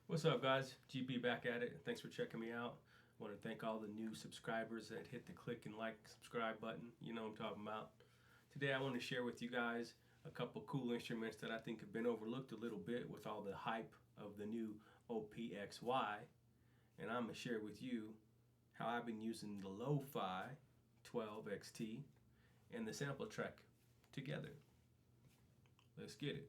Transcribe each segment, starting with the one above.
What's up, guys? GB back at it. Thanks for checking me out. I want to thank all the new subscribers that hit the click and like subscribe button. You know what I'm talking about. Today I want to share with you guys a couple cool instruments that I think have been overlooked a little bit with all the hype of the new OPXY. And I'm going to share with you how I've been using the Lofi-12 XT and the Smpltrek together. Let's get it.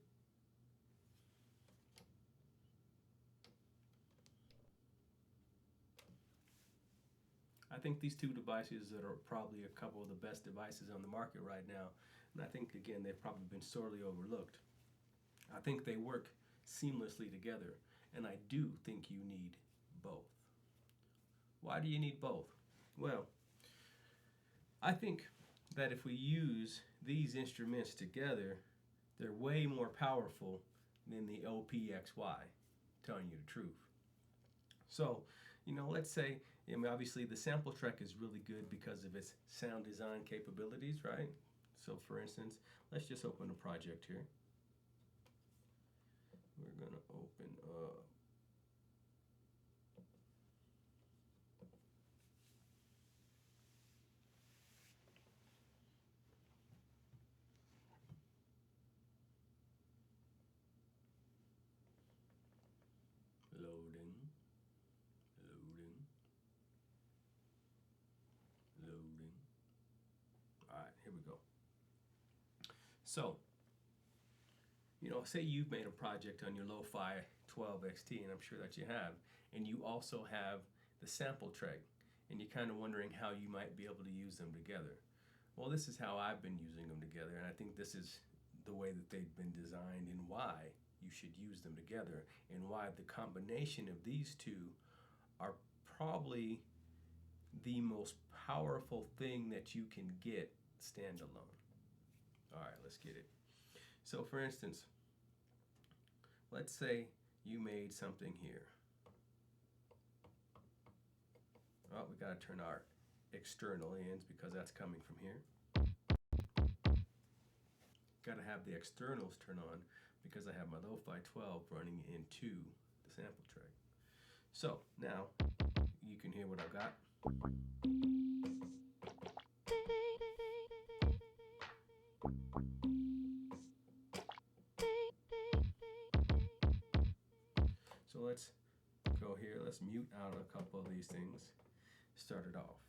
I think these two devices that are probably a couple of the best devices on the market right now, and I think again they've probably been sorely overlooked. I think they work seamlessly together, and I do think you need both. Why do you need both? Well, I think that if we use these instruments together, they're way more powerful than the OPXY, telling you the truth. So, let's say, obviously the Smpltrek is really good because of its sound design capabilities, right? So for instance, let's just open a project here. We're going to open up loading. All right, here we go. So, say you've made a project on your Lofi-12 XT, and I'm sure that you have, and you also have the Smpltrek, and you're kind of wondering how you might be able to use them together. Well, this is how I've been using them together, and I think this is the way that they've been designed and why you should use them together, and why the combination of these two are probably the most powerful thing that you can get standalone. All right, let's get it. So for instance, let's say you made something here. Oh, we got to turn our external ends because that's coming from here. Got to have the externals turn on because I have my Lofi-12 running into the Smpltrek. So now you can hear what I've got. So let's go here. Let's mute out a couple of these things. Start it off.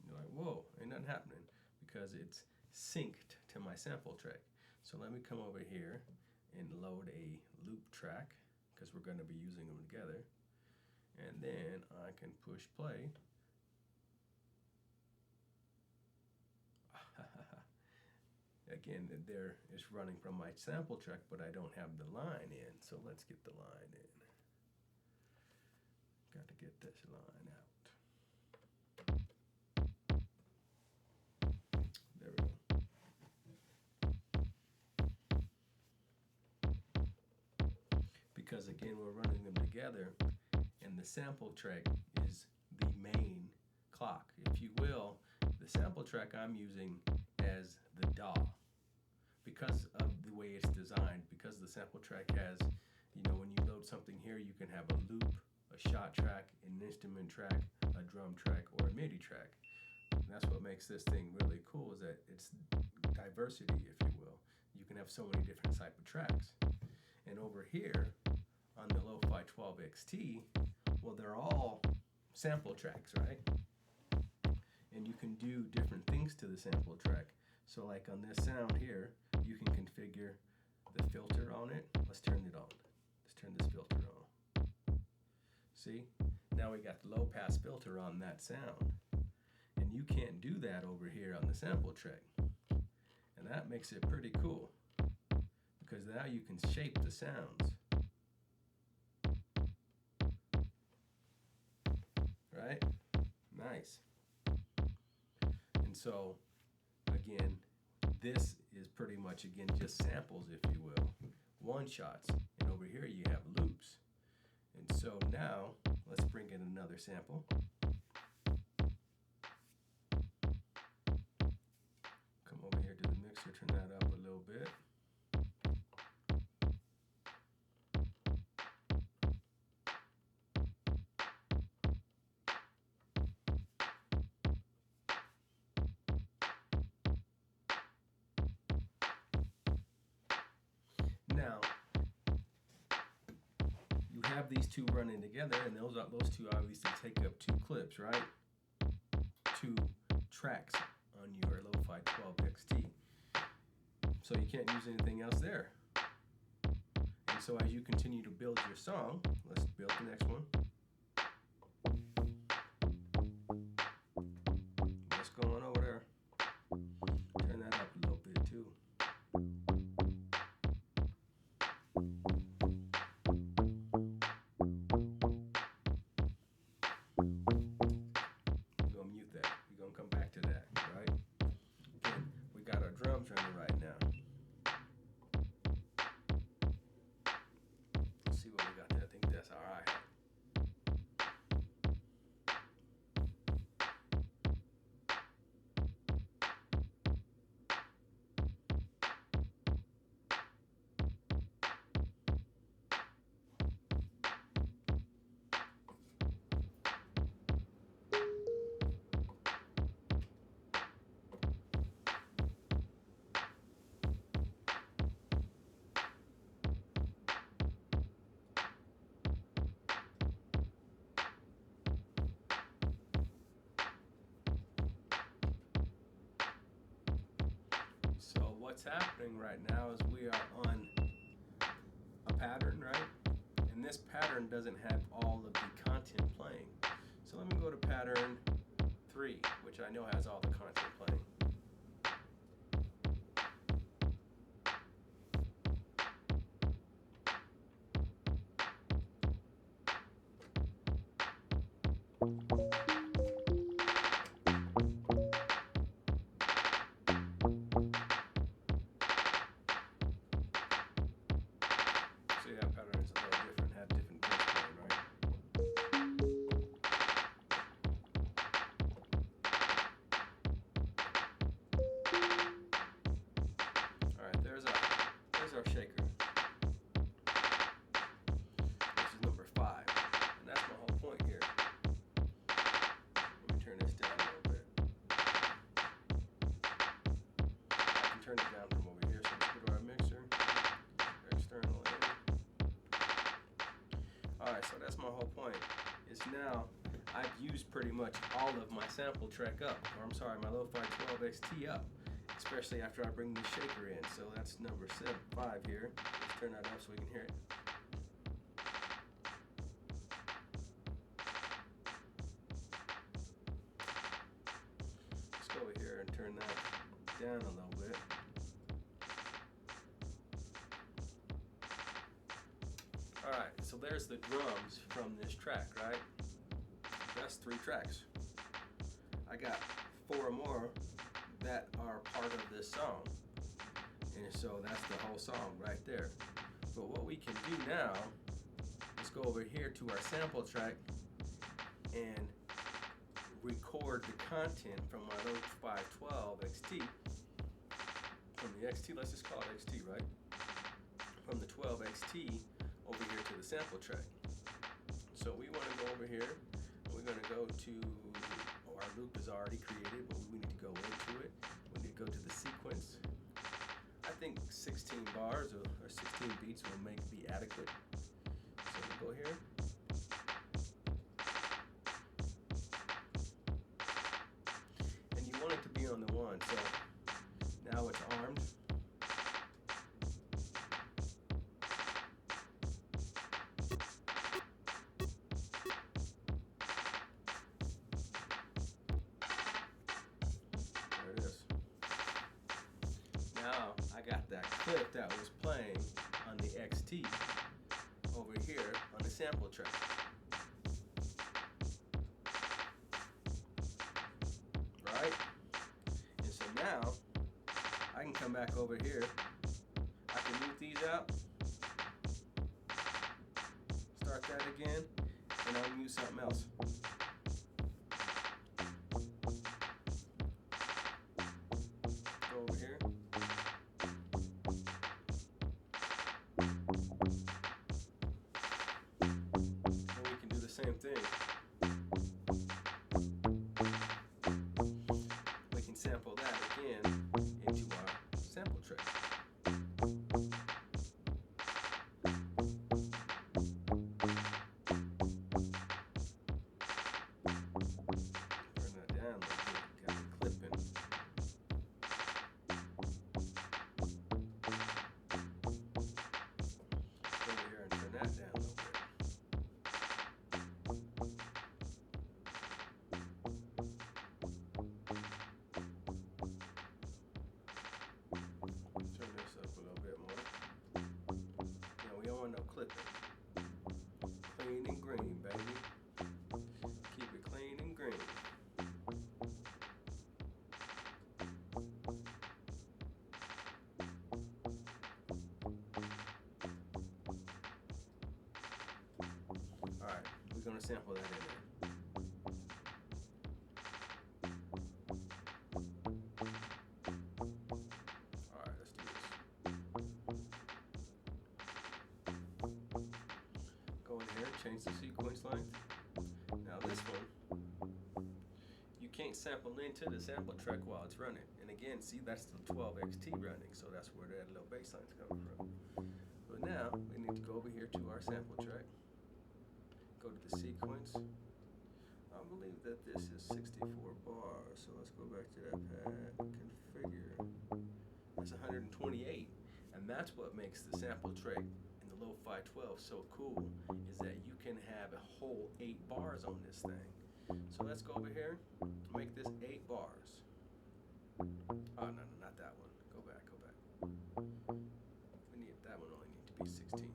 You're like, whoa, ain't nothing happening because it's synced to my Smpltrek. So let me come over here and load a loop track because we're going to be using them together. And then I can push play. Again, there is running from my Smpltrek, but I don't have the line in. So let's get the line in. Got to get this line out. There we go. Because again, we're running them together, and the Smpltrek is the main clock, if you will. The Smpltrek I'm using as the DAW because of the way it's designed, because the Smpltrek has, when you load something here, you can have a loop, a shot track, an instrument track, a drum track, or a MIDI track. And that's what makes this thing really cool, is that it's diversity, if you will. You can have so many different type of tracks. And over here on the Lofi-12 XT, well, they're all Smpltreks, right? And you can do different things to the Smpltrek. So like on this sound here, you can configure the filter on it. Let's turn it on. Let's turn this filter on. See? Now we got the low pass filter on that sound. And you can't do that over here on the Smpltrek. And that makes it pretty cool, because now you can shape the sounds. Right? Nice. And so, again, this is pretty much, again, just samples, if you will, one shots. And over here you have loops. And so now, let's bring in another sample. Come over here to the mixer, turn that up a little bit. have these two running together, and those two obviously take up 2 clips, right? 2 tracks on your Lofi-12 XT. So you can't use anything else there. And so as you continue to build your song, let's build the next one. What's going on over there? Turn that up a little bit too. We're gonna mute that. We're gonna come back to that, right? Again, we got our drums running right now. Let's see what we got there. I think that's all right. So what's happening right now is we are on a pattern, right? And this pattern doesn't have all of the content playing. So let me go to pattern 3, which I know has all the content playing. So yeah, pattern is a little different, had different things playing, right? Alright, there's our shaker, which is number 5. And that's my whole point here. Let me turn this down a little bit. I can turn it down from over here, so let's go to our mixer, external in. Alright, so that's my whole point. Is now I've used pretty much all of my Smpltrek up, or I'm sorry, my Lofi-12 XT up, especially after I bring the shaker in. So that's number 5 here. Let's turn that up so we can hear it. Let's go over here and turn that down a little bit. Alright, so there's the drums from this track, right? That's 3 tracks. I got 4 more that are part of this song. And so that's the whole song right there. But what we can do now is go over here to our Smpltrek and record the content from my Lofi-12 XT. From the XT, let's just call it XT, right? From the 12 XT over here to the Smpltrek. So we want to go over here. We're going to go to, our loop is already created, but we need to go into it. We need to go to the sequence. I think 16 bars or 16 beats will be adequate. So we'll go here. And you want it to be on the 1, so now it's armed. Now I got that clip that was playing on the XT over here on the Smpltrek. Right? And so now I can come back over here. I can mute these out. Start that again, and I'll use something else. Go over here. Same thing. We can sample that again into our Smpltrek. clipping. Clean and green, baby. Keep it clean and green. Alright, we're going to sample that in there. Alright, let's do this. Go in here, change the sequence length. Now this one, you can't sample into the Smpltrek while it's running. And again, see, that's the 12 XT running, so that's where that little bass line's coming from. But now, we need to go over here to our Smpltrek. Go to the sequence. I believe that this is 64 bars, so let's go back to that pad, configure. That's 128, and that's what makes the Smpltrek and the Lofi-12 so cool, is that you can have a whole 8 bars on this thing. So let's go over here, make this 8 bars. Oh, no, not that one. Go back. We need, that one only needs to be 16.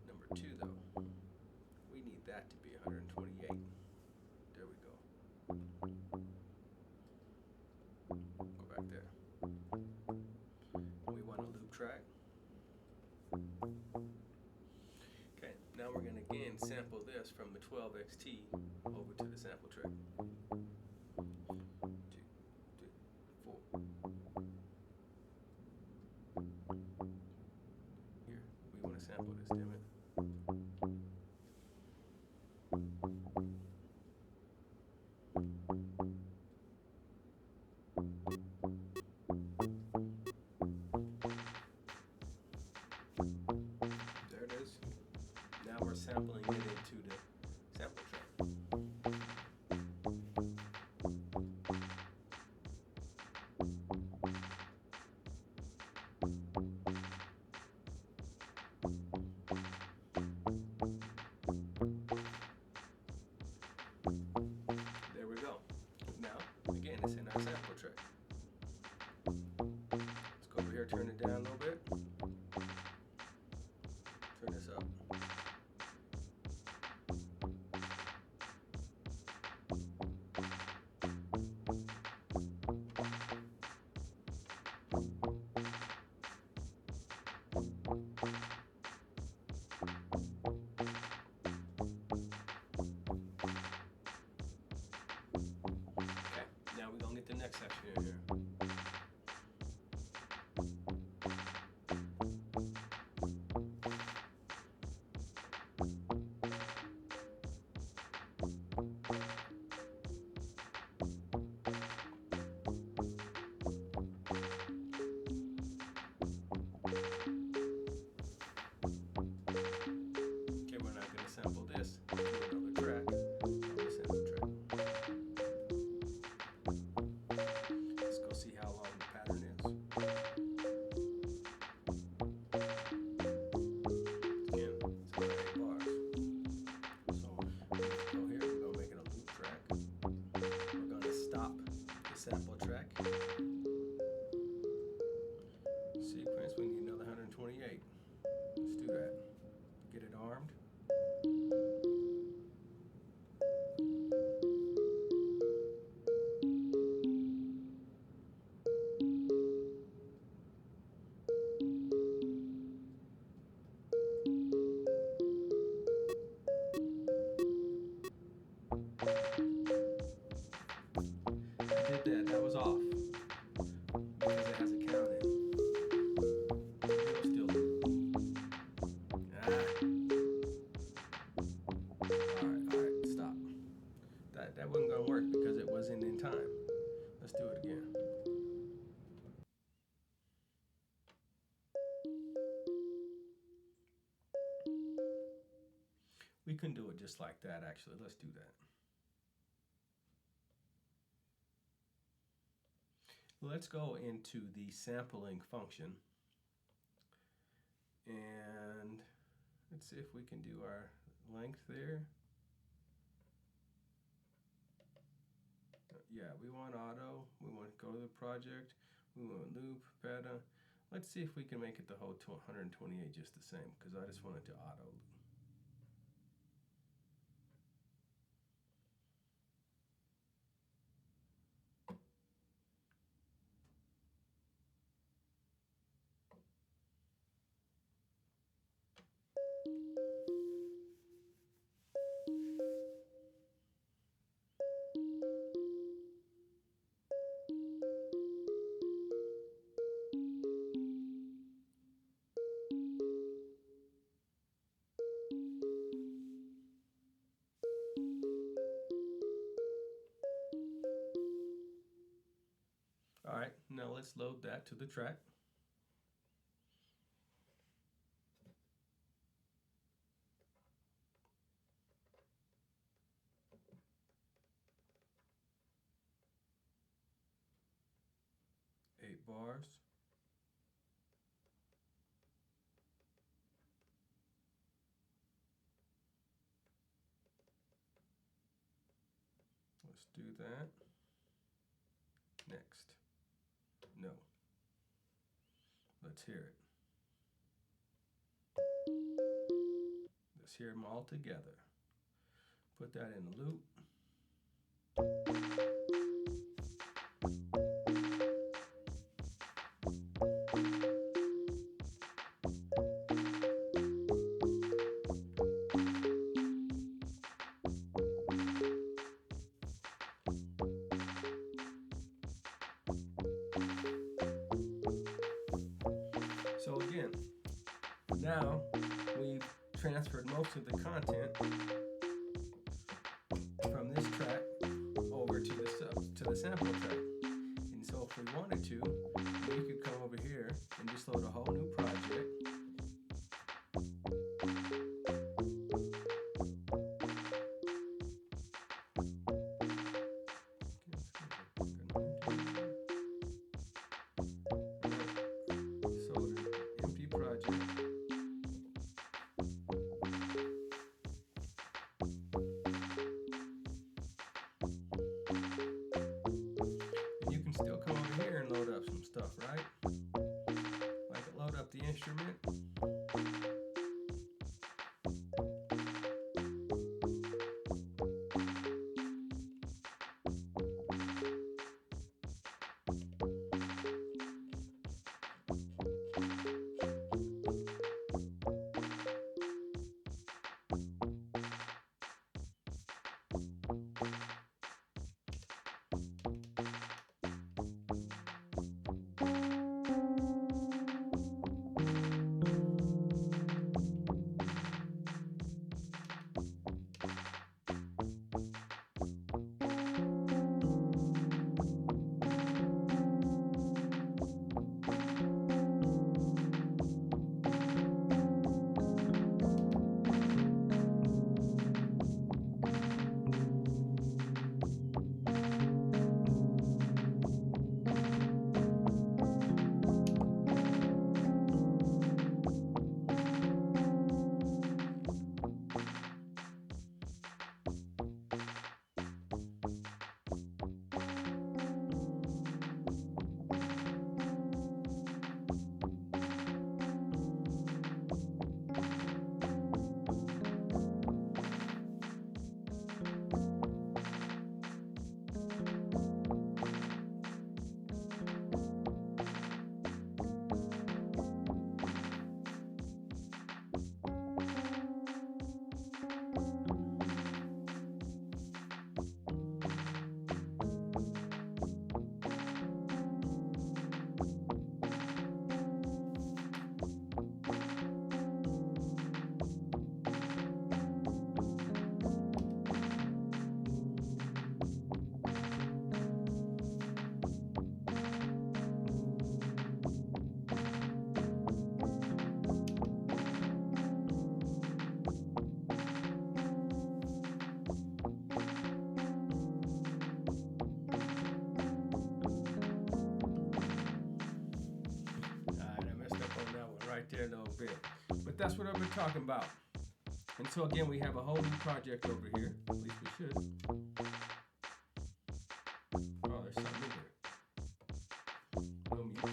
Number 2, though, we need that to be 128. There we go. Go back there. We want a loop track. Okay, now we're going to again sample this from the 12 XT over to the Smpltrek. 2, 3, 4. Here, we want to sample this, damn it. There it is. Now we're sampling it into the Smpltrek. There we go. Now, again, it's in our Smpltrek. Let's go over here, turn it down a little bit. Turn this up. Okay, now we're going to get the next section in here. Okay, we're not going to sample this. Do another track on the Smpltrek. Let's go see how long the pattern is. Again, it's about 8 bars. So let's go here. We're going to make it a loop track. We're going to stop the Smpltrek. Sequence, we need another 128. Let's do that. Get it armed. I did that. That was off because it hasn't counted. It'll still. Alright, stop. That wasn't gonna work because it wasn't in time. Let's do it again. We can do it just like that, actually. Let's do that. Let's go into the sampling function. And let's see if we can do our length there. Yeah, we want auto. We want to go to the project. We want loop, pattern. Let's see if we can make it the whole 128 just the same, because I just want it to auto loop. All right, now let's load that to the track. Eight bars. Let's do that. Next. No. Let's hear it. Let's hear them all together. Put that in a loop. So again, now we've transferred most of the content from this track over to the sample track. And so if we wanted to, we could come over here and just load a whole new project. So an empty project. And you can still come over here and load up some stuff, right? Like load up the instrument. There a little bit, but that's what I've been talking about. And so again, we have a whole new project over here. At least we should. Oh, there's something in here. No mute.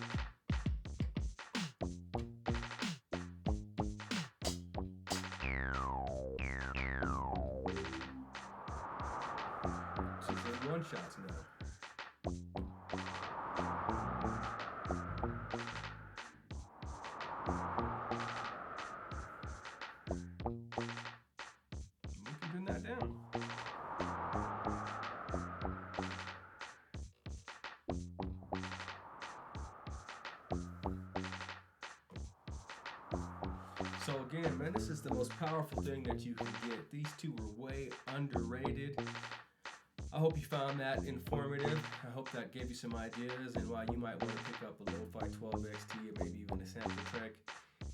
screenshots now. We can bring that down. So again, man, this is the most powerful thing that you can get. These two were way underrated. I hope you found that informative. I hope that gave you some ideas and why you might want to pick up a Lofi-12 XT or maybe even a Smpltrek.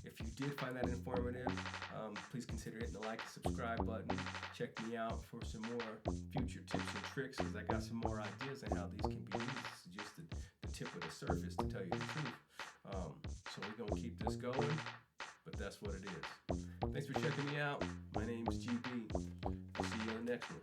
If you did find that informative, please consider hitting the like and subscribe button. Check me out for some more future tips and tricks, because I got some more ideas on how these can be used. This is just the tip of the surface, to tell you the truth. So we're going to keep this going, but that's what it is. Thanks for checking me out. My name is GB. I'll see you on the next one.